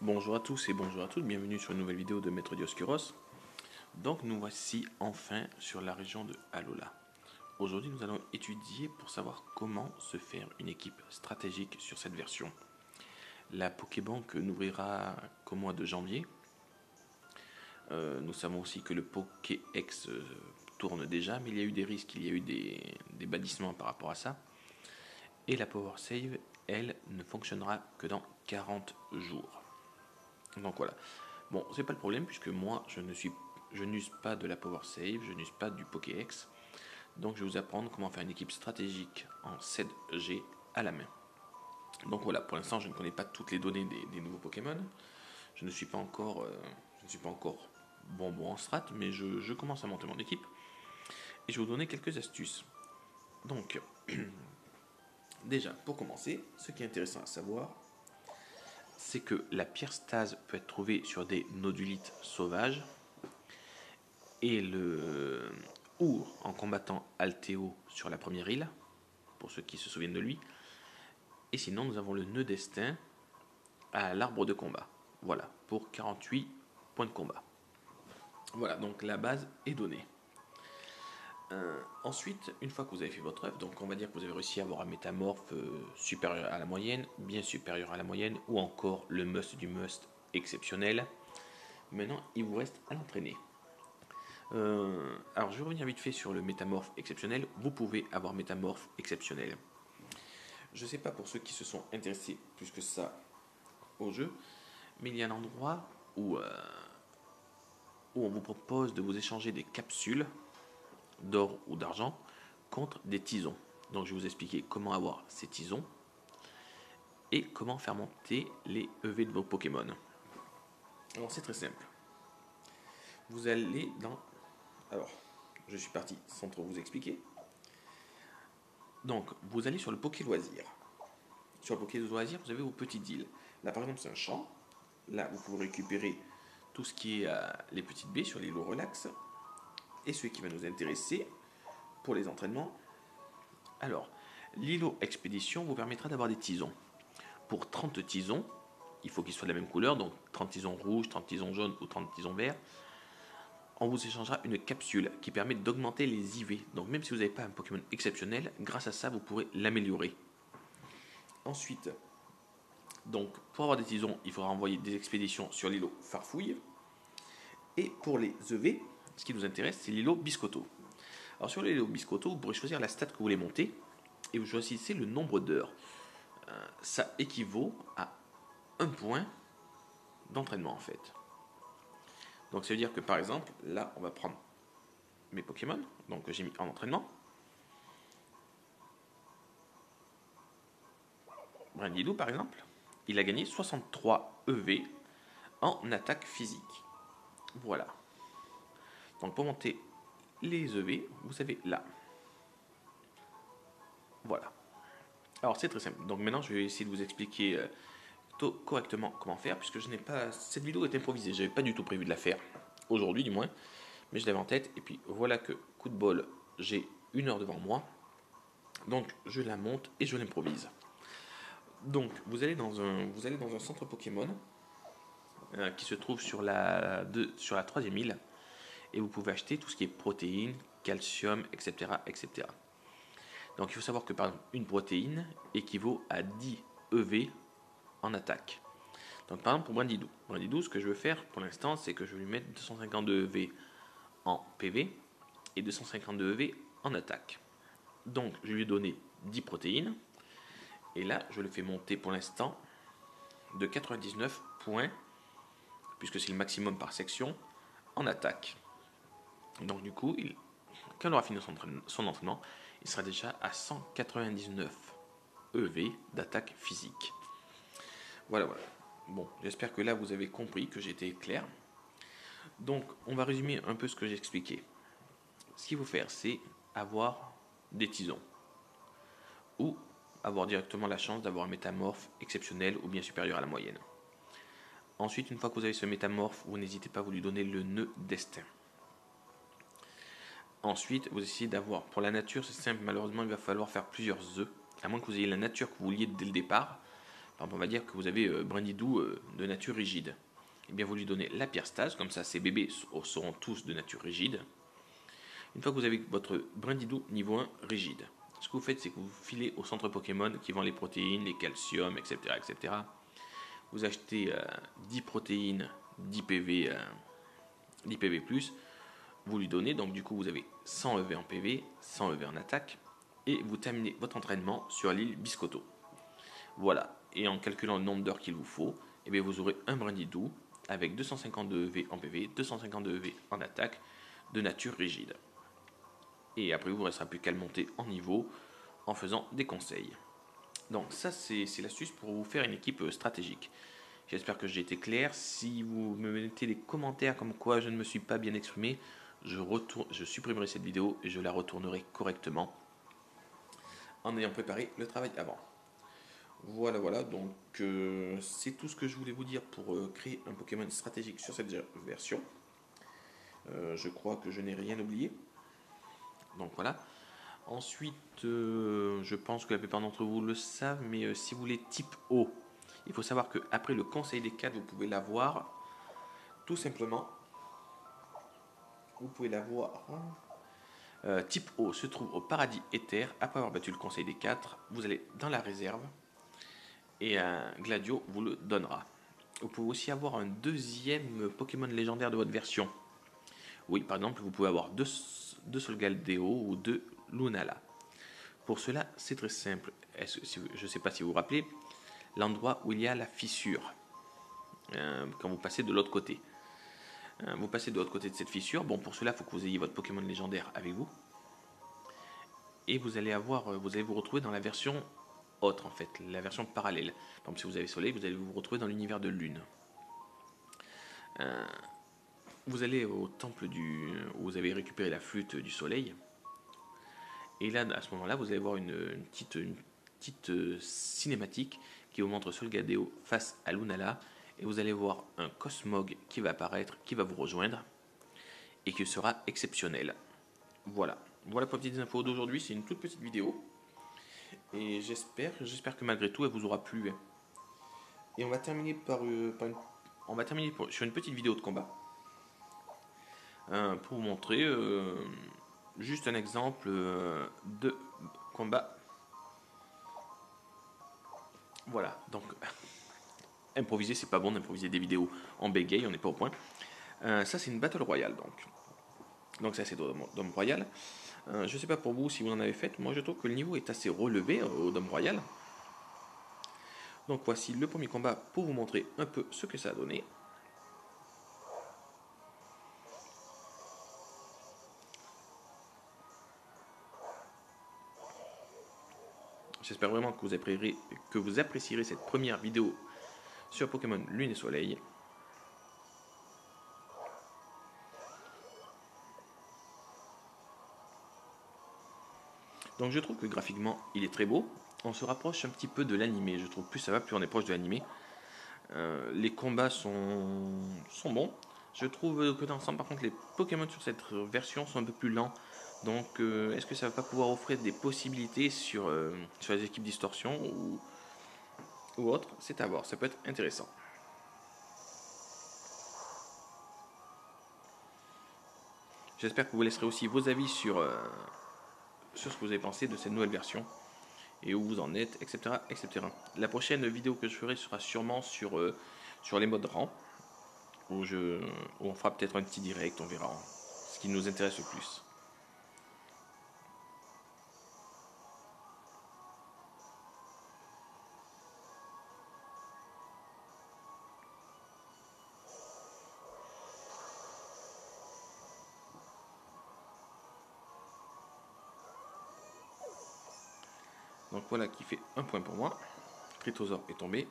Bonjour à tous et bonjour à toutes, bienvenue sur une nouvelle vidéo de Maître Dioscuros. Donc nous voici enfin sur la région de Alola. Aujourd'hui nous allons étudier pour savoir comment se faire une équipe stratégique sur cette version. La Pokébank n'ouvrira qu'au mois de janvier. Nous savons aussi que le Pokéx tourne déjà, mais il y a eu des risques, il y a eu des bannissements par rapport à ça. Et la Power Save, elle, ne fonctionnera que dans 40 jours. Donc voilà. Bon, c'est pas le problème puisque moi je n'use pas de la Power Save, je n'use pas du Pokéx. Donc je vais vous apprendre comment faire une équipe stratégique en 7G à la main. Donc voilà, pour l'instant je ne connais pas toutes les données des nouveaux Pokémon. Je ne suis pas encore, bon en strat, mais je commence à monter mon équipe. Et je vais vous donner quelques astuces. Donc, déjà, pour commencer, ce qui est intéressant à savoir, c'est que la pierre stase peut être trouvée sur des nodulites sauvages et ou en combattant Alteo sur la première île, pour ceux qui se souviennent de lui. Et sinon, nous avons le nœud destin à l'arbre de combat. Voilà, pour 48 points de combat. Voilà, donc la base est donnée. Ensuite, une fois que vous avez fait votre œuvre, donc on va dire que vous avez réussi à avoir un métamorphe supérieur à la moyenne, bien supérieur à la moyenne, ou encore le must du must exceptionnel. Maintenant, il vous reste à l'entraîner. Alors, je vais revenir vite fait sur le métamorphe exceptionnel. Vous pouvez avoir métamorphe exceptionnel. Je ne sais pas pour ceux qui se sont intéressés plus que ça au jeu, mais il y a un endroit où on vous propose de vous échanger des capsules d'or ou d'argent contre des tisons. Donc, je vais vous expliquer comment avoir ces tisons et comment faire monter les EV de vos Pokémon. Alors, c'est très simple. Vous allez dans. Alors, je suis parti sans trop vous expliquer. Donc, vous allez sur le Poké Loisir. Sur le Poké Loisir, vous avez vos petites îles. Là, par exemple, c'est un champ. Là, vous pouvez récupérer tout ce qui est les petites baies sur l'îlot relax. Et ce qui va nous intéresser pour les entraînements. Alors, l'îlot expédition vous permettra d'avoir des tisons. Pour 30 tisons, il faut qu'ils soient de la même couleur, donc 30 tisons rouges, 30 tisons jaunes ou 30 tisons verts. On vous échangera une capsule qui permet d'augmenter les IV. Donc même si vous n'avez pas un Pokémon exceptionnel, grâce à ça, vous pourrez l'améliorer. Ensuite, donc pour avoir des tisons, il faudra envoyer des expéditions sur l'îlot Farfouille. Et pour les EV, ce qui nous intéresse, c'est l'îlot Biscotto. Alors sur l'îlot Biscotto, vous pourrez choisir la stat que vous voulez monter et vous choisissez le nombre d'heures. Ça équivaut à un point d'entraînement en fait. Donc ça veut dire que par exemple, là, on va prendre mes Pokémon, donc que j'ai mis en entraînement. Brindilou par exemple, il a gagné 63 EV en attaque physique. Voilà. Donc pour monter les EV, vous avez là. Voilà. Alors c'est très simple. Donc maintenant je vais essayer de vous expliquer correctement comment faire, puisque je n'ai pas. Cette vidéo est improvisée, je n'avais pas du tout prévu de la faire, aujourd'hui du moins, mais je l'avais en tête, et puis voilà que, coup de bol, j'ai 1 heure devant moi, donc je la monte et je l'improvise. Donc vous allez dans un centre Pokémon qui se trouve sur sur la troisième île, et vous pouvez acheter tout ce qui est protéines, calcium, etc. etc. Donc il faut savoir que par exemple une protéine équivaut à 10 EV en attaque. Donc par exemple pour Brindidou, ce que je veux faire pour l'instant, c'est que je vais lui mettre 252 EV en PV et 252 EV en attaque. Donc je lui ai donné 10 protéines, et là je le fais monter pour l'instant de 99 points, puisque c'est le maximum par section, en attaque. Donc du coup, quand il aura fini son entraînement, il sera déjà à 199 EV d'attaque physique. Voilà. Bon, j'espère que là vous avez compris, que j'ai été clair. Donc, on va résumer un peu ce que j'ai expliqué. Ce qu'il faut faire, c'est avoir des tisons. Ou avoir directement la chance d'avoir un métamorphe exceptionnel ou bien supérieur à la moyenne. Ensuite, une fois que vous avez ce métamorphe, vous n'hésitez pas à vous lui donner le nœud destin. Ensuite, vous essayez d'avoir, pour la nature, c'est simple, malheureusement, il va falloir faire plusieurs œufs, à moins que vous ayez la nature que vous vouliez dès le départ, Par exemple, on va dire que vous avez Brindidou de nature rigide. Et bien vous lui donnez la pierre stase, comme ça ces bébés seront tous de nature rigide. Une fois que vous avez votre Brindidou niveau 1 rigide, ce que vous faites, c'est que vous filez au centre Pokémon qui vend les protéines, les calciums, etc. etc. Vous achetez 10 protéines, 10 PV, 10 PV+, vous lui donnez, donc du coup vous avez 100 EV en PV, 100 EV en attaque, et vous terminez votre entraînement sur l'île Biscotto. Voilà, et en calculant le nombre d'heures qu'il vous faut, et bien vous aurez un Brindidou avec 252 EV en PV, 252 EV en attaque, de nature rigide. Et après, il ne vous restera plus qu'à le monter en niveau en faisant des conseils. Donc ça, c'est l'astuce pour vous faire une équipe stratégique. J'espère que j'ai été clair. Si vous me mettez des commentaires comme quoi je ne me suis pas bien exprimé, je supprimerai cette vidéo et je la retournerai correctement en ayant préparé le travail avant. Voilà, donc c'est tout ce que je voulais vous dire pour créer un Pokémon stratégique sur cette version. Je crois que je n'ai rien oublié. Donc voilà. Ensuite, je pense que la plupart d'entre vous le savent, mais si vous voulez type O, il faut savoir qu'après le conseil des 4, vous pouvez l'avoir tout simplement. Vous pouvez l'avoir. Type O se trouve au paradis éther. Après avoir battu le conseil des 4, vous allez dans la réserve et un Gladio vous le donnera. Vous pouvez aussi avoir un deuxième Pokémon légendaire de votre version. Oui, par exemple, vous pouvez avoir deux Solgaleo ou deux Lunala. Pour cela, c'est très simple. Je ne sais pas si vous vous rappelez, l'endroit où il y a la fissure, quand vous passez de l'autre côté. Vous passez de l'autre côté de cette fissure. Bon, pour cela, il faut que vous ayez votre Pokémon légendaire avec vous. Et vous allez vous retrouver dans la version autre, en fait, la version parallèle. Par exemple, si vous avez Soleil, vous allez vous retrouver dans l'univers de Lune. Vous allez au temple où vous avez récupéré la flûte du Soleil. Et là, à ce moment-là, vous allez voir une petite cinématique qui vous montre Solgadeo face à Lunala. Et vous allez voir un Cosmog qui va apparaître, qui va vous rejoindre. Et qui sera exceptionnel. Voilà. Voilà pour les petites infos d'aujourd'hui. C'est une toute petite vidéo. Et j'espère que malgré tout, elle vous aura plu. Et on va terminer sur une petite vidéo de combat. Pour vous montrer juste un exemple de combat. Voilà, donc improviser, c'est pas bon d'improviser des vidéos en bégaye, on n'est pas au point. Ça, c'est une Battle Royale, donc ça, c'est Dome Royal. Je sais pas pour vous si vous en avez fait, moi je trouve que le niveau est assez relevé au Dome Royal. Donc voici le premier combat pour vous montrer un peu ce que ça a donné. J'espère vraiment que vous apprécierez cette première vidéo sur Pokémon Lune et Soleil. Donc je trouve que graphiquement il est très beau. On se rapproche un petit peu de l'animé, je trouve. Plus ça va, plus on est proche de l'animé. Les combats sont bons. Je trouve que dans l'ensemble, par contre, les Pokémon sur cette version sont un peu plus lents. Donc est-ce que ça va pas pouvoir offrir des possibilités sur les équipes distorsion ou autres? C'est à voir, ça peut être intéressant. J'espère que vous laisserez aussi vos avis sur ce que vous avez pensé de cette nouvelle version et où vous en êtes, etc. etc. La prochaine vidéo que je ferai sera sûrement sur les modes rang, où on fera peut-être un petit direct, on verra ce qui nous intéresse le plus. Donc voilà qui fait un point pour moi. Tritosor est tombé.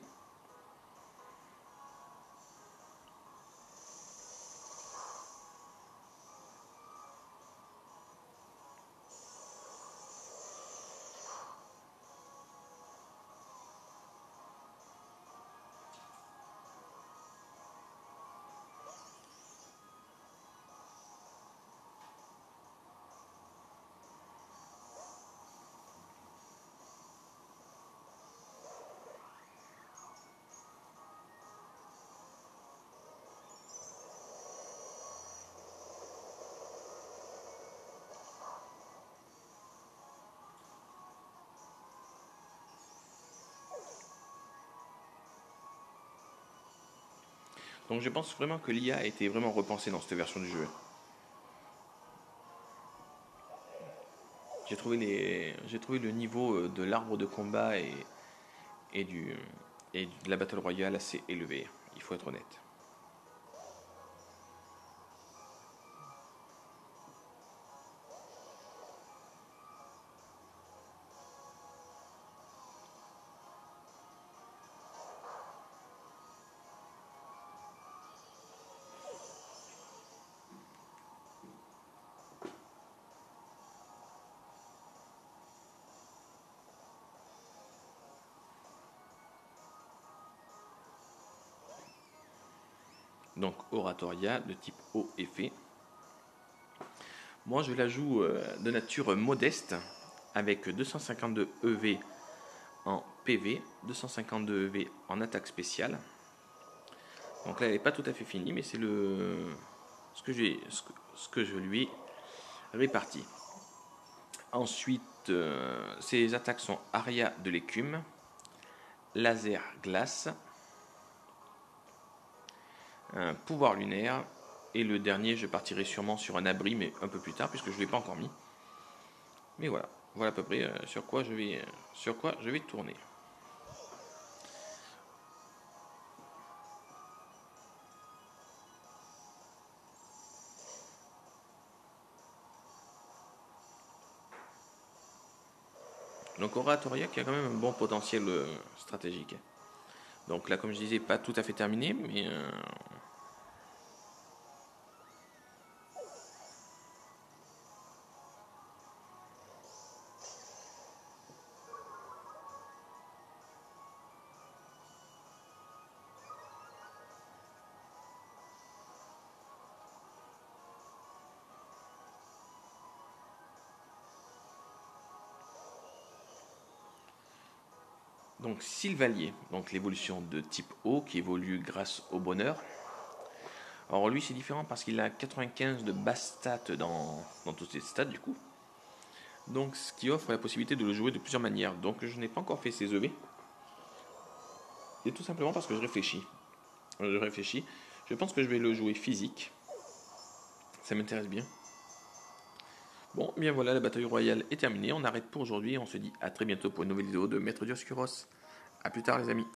Donc je pense vraiment que l'IA a été vraiment repensée dans cette version du jeu. J'ai trouvé le niveau de l'arbre de combat et, du, et de la Battle Royale assez élevé, il faut être honnête. Donc Oratoria de type haut effet. Moi je la joue de nature modeste avec 252 EV en PV, 252 EV en attaque spéciale. Donc là elle n'est pas tout à fait finie mais c'est ce que je lui ai réparti. Ensuite ses attaques sont Aria de l'écume, Laser glace, un pouvoir lunaire. Et le dernier, je partirai sûrement sur un abri, mais un peu plus tard, puisque je ne l'ai pas encore mis. Mais voilà, voilà à peu près sur quoi je vais tourner. Donc Oratoria qui a quand même un bon potentiel stratégique. Donc là, comme je disais, pas tout à fait terminé, mais donc Sylvalier, donc l'évolution de type eau qui évolue grâce au bonheur. Alors lui c'est différent parce qu'il a 95 de basse stat dans toutes ses stats du coup. Donc ce qui offre la possibilité de le jouer de plusieurs manières. Donc je n'ai pas encore fait ses EV. Et tout simplement parce que je réfléchis. Je pense que je vais le jouer physique. Ça m'intéresse bien. Bon, bien voilà, la bataille royale est terminée. On arrête pour aujourd'hui. On se dit à très bientôt pour une nouvelle vidéo de Maître Dioscuros. A plus tard les amis.